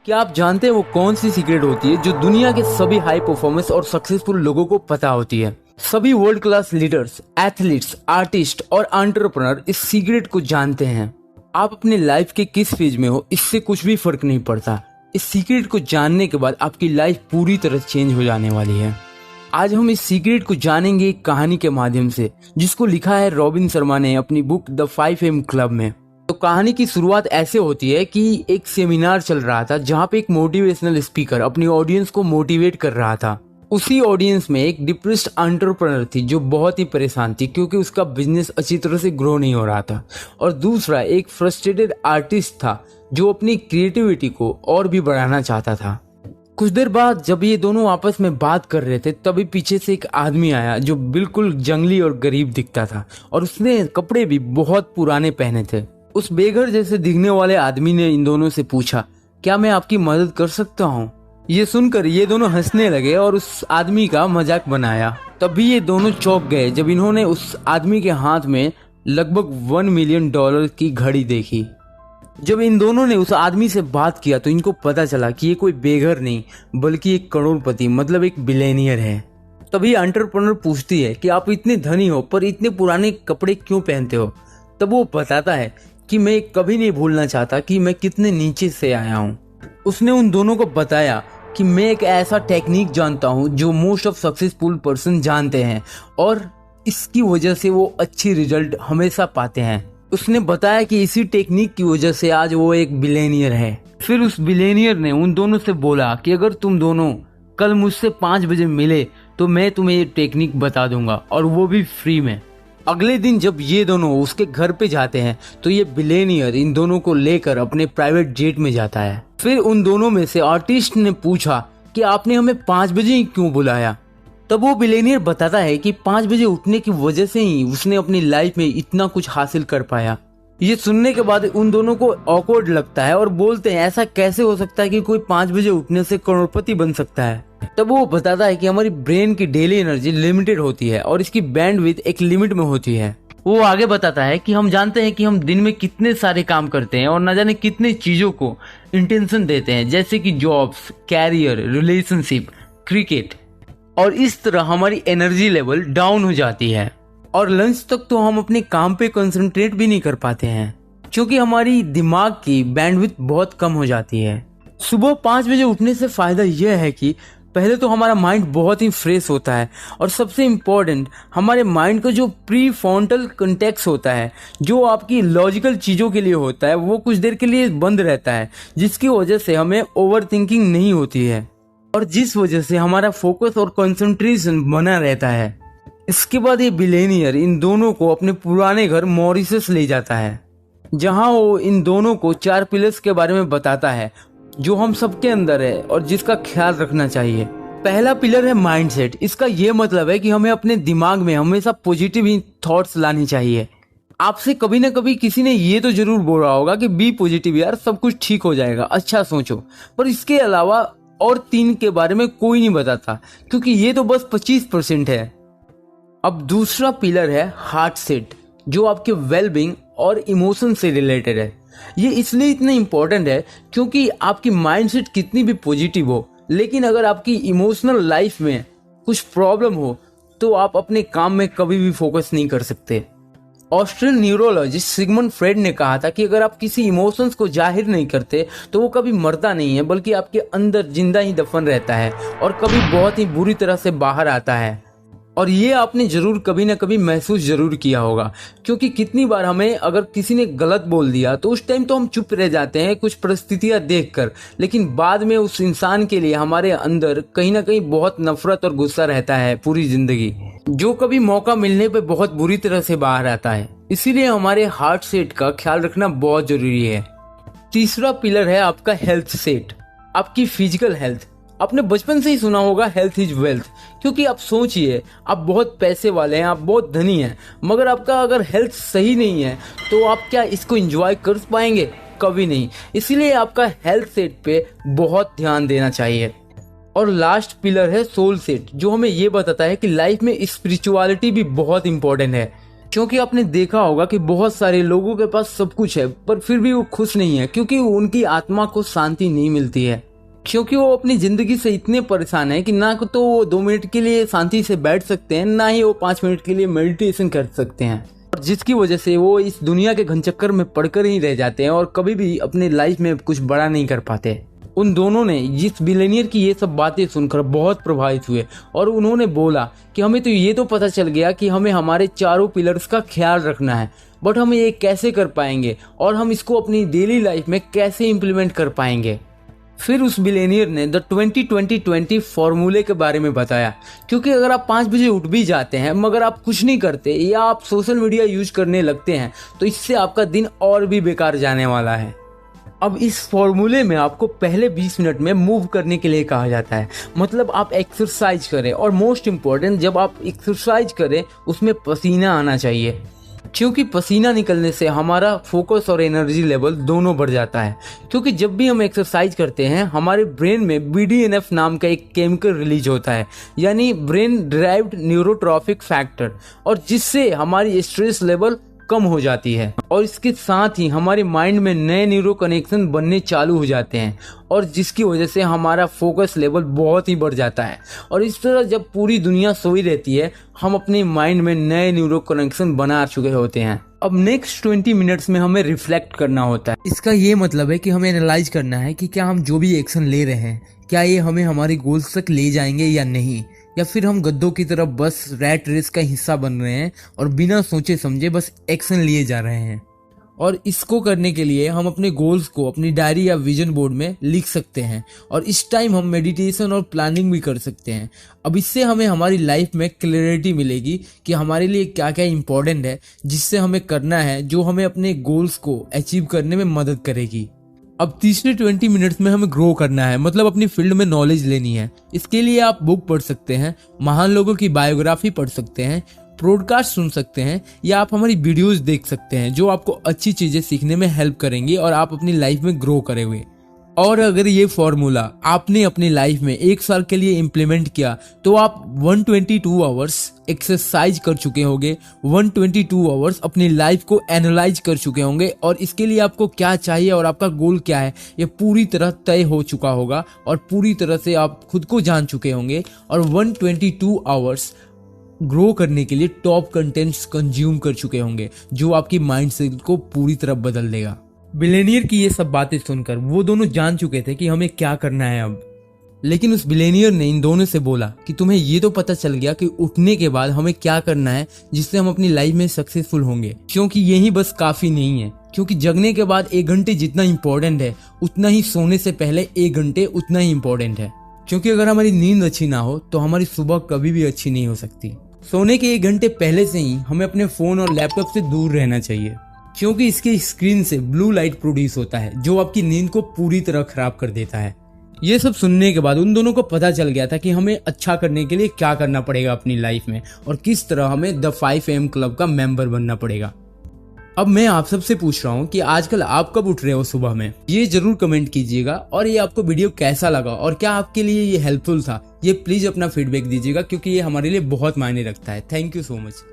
क्या आप जानते हैं वो कौन सी सीक्रेट होती है जो दुनिया के सभी हाई परफॉर्मेंस और सक्सेसफुल लोगों को पता होती है। सभी world class leaders, athletes, artist और एंटरप्रेन्योर इस सीक्रेट को जानते हैं। आप अपने लाइफ के किस फेज में हो इससे कुछ भी फर्क नहीं पड़ता। इस सीक्रेट को जानने के बाद आपकी लाइफ पूरी तरह चेंज हो जाने वाली है। आज हम इस सीक्रेट को जानेंगे एक कहानी के माध्यम से, जिसको लिखा है रॉबिन शर्मा ने अपनी बुक द 5 AM क्लब में। तो कहानी की शुरुआत ऐसे होती है कि एक सेमिनार चल रहा था जहाँ पे एक मोटिवेशनल स्पीकर अपनी ऑडियंस को मोटिवेट कर रहा था। उसी ऑडियंस में एक डिप्रेस्ड एंटरप्रेन्योर थी जो बहुत ही परेशान थी क्योंकि उसका बिजनेस अच्छी तरह से ग्रो नहीं हो रहा था, और दूसरा एक फ्रस्ट्रेटेड आर्टिस्ट था जो अपनी क्रिएटिविटी को और भी बढ़ाना चाहता था। कुछ देर बाद जब ये दोनों आपस में बात कर रहे थे तभी पीछे से एक आदमी आया जो बिल्कुल जंगली और गरीब दिखता था, और उसने कपड़े भी बहुत पुराने पहने थे। उस बेघर जैसे दिखने वाले आदमी ने इन दोनों से पूछा, क्या मैं आपकी मदद कर सकता हूँ? ये सुनकर ये दोनों हंसने लगे और उस आदमी का मजाक बनाया। तभी ये दोनों चौंक गए जब इन्होंने उस आदमी के हाथ में लगभग $1 मिलियन की घड़ी देखी। जब इन दोनों ने उस आदमी से बात किया तो इनको पता चला कि ये कोई बेघर नहीं बल्कि एक करोड़पति मतलब एक बिलियनियर है। तभी एंटरप्रेन्योर पूछती है कि आप इतने धनी हो पर इतने पुराने कपड़े क्यों पहनते हो? तब वो बताता है कि मैं कभी नहीं भूलना चाहता कि मैं कितने नीचे से आया हूँ। उसने उन दोनों को बताया कि मैं एक ऐसा टेक्निक जानता हूँ जो मोस्ट ऑफ सक्सेसफुल पर्सन जानते हैं और इसकी वजह से वो अच्छी रिजल्ट हमेशा पाते हैं। उसने बताया कि इसी टेक्निक की वजह से आज वो एक बिलियनियर है। फिर उस बिलियनियर ने उन दोनों से बोला कि अगर तुम दोनों कल मुझसे 5 बजे मिले तो मैं तुम्हें ये टेक्निक बता दूंगा, और वो भी फ्री में। अगले दिन जब ये दोनों उसके घर पे जाते हैं तो ये बिलियनियर इन दोनों को लेकर अपने प्राइवेट जेट में जाता है। फिर उन दोनों में से आर्टिस्ट ने पूछा कि आपने हमें 5 बजे ही क्यों बुलाया? तब वो बिलियनियर बताता है कि 5 बजे उठने की वजह से ही उसने अपनी लाइफ में इतना कुछ हासिल कर पाया। ये सुनने के बाद उन दोनों को ऑकवर्ड लगता है और बोलते हैं, ऐसा कैसे हो सकता है कि कोई 5 बजे उठने से करोड़पति बन सकता है? तब वो बताता है कि हमारी ब्रेन की डेली एनर्जी लिमिटेड होती है और इसकी बैंडविड्थ एक लिमिट में होती है। वो आगे बताता है कि हम जानते हैं कि हम दिन में कितने सारे काम करते हैं और न जाने कितने चीजों को इंटेंशन देते हैं, जैसे कि जॉब्स, कैरियर, रिलेशनशिप, क्रिकेट, और इस तरह हमारी एनर्जी लेवल डाउन हो जाती है और लंच तक तो हम अपने काम पे कंसंट्रेट भी नहीं कर पाते हैं क्योंकि हमारी दिमाग की बैंडविड्थ बहुत कम हो जाती है। सुबह 5 बजे उठने से फायदा यह है कि पहले तो हमारा माइंड बहुत ही फ्रेश होता है, और सबसे इम्पोर्टेंट हमारे माइंड का जो प्री फ्रंटल कॉर्टेक्स होता है जो आपकी लॉजिकल चीज़ों के लिए होता है वो कुछ देर के लिए बंद रहता है, जिसकी वजह से हमें ओवर थिंकिंग नहीं होती है और जिस वजह से हमारा फोकस और कंसंट्रेशन बना रहता है। इसके बाद ये बिलियनियर इन दोनों को अपने पुराने घर मॉरिशस ले जाता है, जहां वो इन दोनों को 4 पिलर्स के बारे में बताता है जो हम सबके अंदर है और जिसका ख्याल रखना चाहिए। पहला पिलर है माइंडसेट। इसका ये मतलब है कि हमें अपने दिमाग में हमेशा पॉजिटिव ही थॉट्स लानी चाहिए। आपसे कभी ना कभी किसी ने ये तो जरूर बोला होगा कि बी पॉजिटिव यार, सब कुछ ठीक हो जाएगा, अच्छा सोचो, पर इसके अलावा और 3 के बारे में कोई नहीं बताता क्योंकि ये तो बस 25% है। अब दूसरा पिलर है हार्ट सेट, जो आपके वेलबींग और इमोशन से रिलेटेड है। ये इसलिए इतना इम्पोर्टेंट है क्योंकि आपकी माइंडसेट कितनी भी पॉजिटिव हो, लेकिन अगर आपकी इमोशनल लाइफ में कुछ प्रॉब्लम हो तो आप अपने काम में कभी भी फोकस नहीं कर सकते। ऑस्ट्रियन न्यूरोलॉजिस्ट सिगमंड फ्रेड ने कहा था कि अगर आप किसी इमोशंस को जाहिर नहीं करते तो वो कभी मरता नहीं है, बल्कि आपके अंदर जिंदा ही दफन रहता है और कभी बहुत ही बुरी तरह से बाहर आता है। और ये आपने जरूर कभी ना कभी महसूस जरूर किया होगा, क्योंकि कितनी बार हमें अगर किसी ने गलत बोल दिया तो उस टाइम तो हम चुप रह जाते हैं कुछ परिस्थितियां देखकर, लेकिन बाद में उस इंसान के लिए हमारे अंदर कहीं ना कहीं बहुत नफरत और गुस्सा रहता है पूरी जिंदगी, जो कभी मौका मिलने पे बहुत बुरी तरह से बाहर आता है। इसीलिए हमारे हार्ट सेट का ख्याल रखना बहुत जरूरी है। तीसरा पिलर है आपका हेल्थ सेट, आपकी फिजिकल हेल्थ। आपने बचपन से ही सुना होगा हेल्थ इज वेल्थ, क्योंकि आप सोचिए आप बहुत पैसे वाले हैं, आप बहुत धनी हैं, मगर आपका अगर हेल्थ सही नहीं है तो आप क्या इसको एंजॉय कर पाएंगे? कभी नहीं। इसीलिए आपका हेल्थ सेट पे बहुत ध्यान देना चाहिए। और लास्ट पिलर है सोल सेट, जो हमें ये बताता है कि लाइफ में स्पिरिचुअलिटी भी बहुत इंपॉर्टेंट है। क्योंकि आपने देखा होगा कि बहुत सारे लोगों के पास सब कुछ है पर फिर भी वो खुश नहीं है, क्योंकि उनकी आत्मा को शांति नहीं मिलती है, क्योंकि वो अपनी जिंदगी से इतने परेशान है कि ना तो वो 2 मिनट के लिए शांति से बैठ सकते हैं, ना ही वो 5 मिनट के लिए मेडिटेशन कर सकते हैं, और जिसकी वजह से वो इस दुनिया के घनचक्कर में पड़कर ही रह जाते हैं और कभी भी अपने लाइफ में कुछ बड़ा नहीं कर पाते। उन दोनों ने जिस बिलियनियर की ये सब बातें सुनकर बहुत प्रभावित हुए और उन्होंने बोला कि हमें तो ये तो पता चल गया कि हमें हमारे चारों पिलर्स का ख्याल रखना है, बट हम ये कैसे कर पाएंगे और हम इसको अपनी डेली लाइफ में कैसे इम्प्लीमेंट कर पाएंगे। फिर उस बिलियनियर ने द 20-20-20 फॉर्मूले के बारे में बताया, क्योंकि अगर आप 5 बजे उठ भी जाते हैं मगर आप कुछ नहीं करते या आप सोशल मीडिया यूज करने लगते हैं तो इससे आपका दिन और भी बेकार जाने वाला है। अब इस फॉर्मूले में आपको पहले 20 मिनट में मूव करने के लिए कहा जाता है, मतलब आप एक्सरसाइज करें, और मोस्ट इम्पॉर्टेंट जब आप एक्सरसाइज करें उसमें पसीना आना चाहिए, क्योंकि पसीना निकलने से हमारा फोकस और एनर्जी लेवल दोनों बढ़ जाता है। क्योंकि जब भी हम एक्सरसाइज करते हैं हमारे ब्रेन में BDNF नाम का एक केमिकल रिलीज होता है, यानी ब्रेन ड्राइव्ड न्यूरोट्रॉफिक फैक्टर, और जिससे हमारी स्ट्रेस लेवल कम हो जाती है, और इसके साथ ही हमारे माइंड में नए न्यूरो कनेक्शन बनने चालू हो जाते हैं, और जिसकी वजह से हमारा फोकस लेवल बहुत ही बढ़ जाता है। और इस तरह जब पूरी दुनिया सोई रहती है हम अपने माइंड में नए न्यूरो कनेक्शन बना चुके होते हैं। अब नेक्स्ट 20 मिनट्स में हमें रिफ्लेक्ट करना होता है। इसका ये मतलब है कि हमें एनालाइज करना है कि क्या हम जो भी एक्शन ले रहे हैं क्या ये हमें हमारे गोल्स तक ले जाएंगे या नहीं, या फिर हम गद्दों की तरफ बस रैट रेस का हिस्सा बन रहे हैं और बिना सोचे समझे बस एक्शन लिए जा रहे हैं। और इसको करने के लिए हम अपने गोल्स को अपनी डायरी या विजन बोर्ड में लिख सकते हैं, और इस टाइम हम मेडिटेशन और प्लानिंग भी कर सकते हैं। अब इससे हमें हमारी लाइफ में क्लैरिटी मिलेगी कि हमारे लिए क्या क्या इंपॉर्टेंट है, जिससे हमें करना है, जो हमें अपने गोल्स को अचीव करने में मदद करेगी। अब तीसरे 20 मिनट्स में हमें ग्रो करना है, मतलब अपनी फील्ड में नॉलेज लेनी है। इसके लिए आप बुक पढ़ सकते हैं, महान लोगों की बायोग्राफी पढ़ सकते हैं, पॉडकास्ट सुन सकते हैं, या आप हमारी वीडियोस देख सकते हैं जो आपको अच्छी चीजें सीखने में हेल्प करेंगी और आप अपनी लाइफ में ग्रो करेंगे। और अगर ये फॉर्मूला आपने अपनी लाइफ में 1 साल के लिए इम्प्लीमेंट किया तो आप 122 आवर्स एक्सरसाइज कर चुके होंगे, 122 आवर्स अपनी लाइफ को एनालाइज कर चुके होंगे, और इसके लिए आपको क्या चाहिए और आपका गोल क्या है ये पूरी तरह तय हो चुका होगा, और पूरी तरह से आप खुद को जान चुके होंगे, और 122 आवर्स ग्रो करने के लिए टॉप कंटेंट्स कंज्यूम कर चुके होंगे जो आपकी माइंड सेट को पूरी तरह बदल देगा। बिलियनियर की ये सब बातें सुनकर वो दोनों जान चुके थे कि हमें क्या करना है अब, लेकिन उस बिलियनियर ने इन दोनों से बोला कि तुम्हें ये तो पता चल गया कि उठने के बाद हमें क्या करना है जिससे हम अपनी लाइफ में सक्सेसफुल होंगे, क्योंकि यही बस काफी नहीं है, क्योंकि जगने के बाद 1 घंटे जितना इंपॉर्टेंट है उतना ही सोने से पहले 1 घंटे उतना ही इंपॉर्टेंट है। क्योंकि अगर हमारी नींद अच्छी ना हो तो हमारी सुबह कभी भी अच्छी नहीं हो सकती। सोने के 1 घंटे पहले से ही हमें अपने फोन और लैपटॉप से दूर रहना चाहिए, क्योंकि इसके स्क्रीन से ब्लू लाइट प्रोड्यूस होता है जो आपकी नींद को पूरी तरह खराब कर देता है। ये सब सुनने के बाद उन दोनों को पता चल गया था कि हमें अच्छा करने के लिए क्या करना पड़ेगा अपनी लाइफ में, और किस तरह हमें द 5 AM क्लब का मेंबर बनना पड़ेगा। अब मैं आप सबसे पूछ रहा हूँ कि आजकल आप कब उठ रहे हो सुबह में, ये जरूर कमेंट कीजिएगा। और ये आपको वीडियो कैसा लगा और क्या आपके लिए ये हेल्पफुल था, ये प्लीज अपना फीडबैक दीजिएगा, क्योंकि ये हमारे लिए बहुत मायने रखता है। Thank you so much.